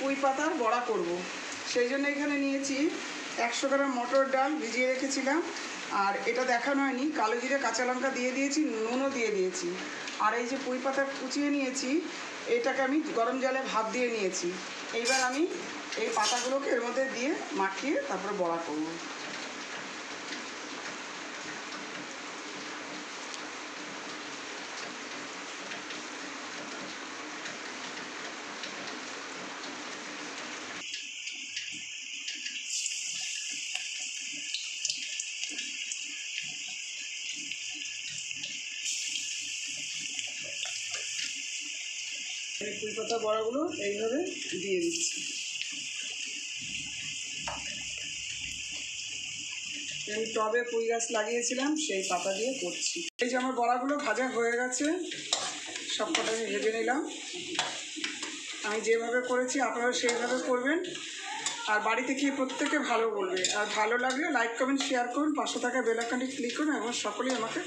পুঁই পাতার বড়া করব। সেই জন্য এখানে নিয়েছি 100 গ্রাম মটর ডাল ভিজিয়ে রেখেছিলাম। আর এটা দেখানো হয়নি, কালো জিরে কাঁচা লঙ্কা দিয়ে দিয়েছি, নুনও দিয়ে দিয়েছি। আর এই যে পুঁই পাতা কুচিয়ে নিয়েছি, এটাকে আমি গরম জলে ভাপ দিয়ে নিয়েছি। এইবার আমি এই পাতাগুলোকে এর মধ্যে দিয়ে মাখিয়ে তারপরে বড়া করব। এই পুঁই পাতা বড়াগুলো এইভাবে দিয়ে দিচ্ছি। আমি টবে পুঁই গাছ লাগিয়েছিলাম, সেই পাতা দিয়ে করছি। এই যে আমার বড়াগুলো ভাজা হয়ে গেছে, সব কটা আমি ভেজে নিলাম। আমি যেভাবে করেছি আপনারা সেইভাবে করবেন। আর বাড়িতে খেয়ে প্রত্যেকে ভালো বলবে। আর ভালো লাগলে লাইক কমেন্ট শেয়ার করুন, পাশে থাকা বেল আইকনটি ক্লিক করুন এবং সকলেই আমাকে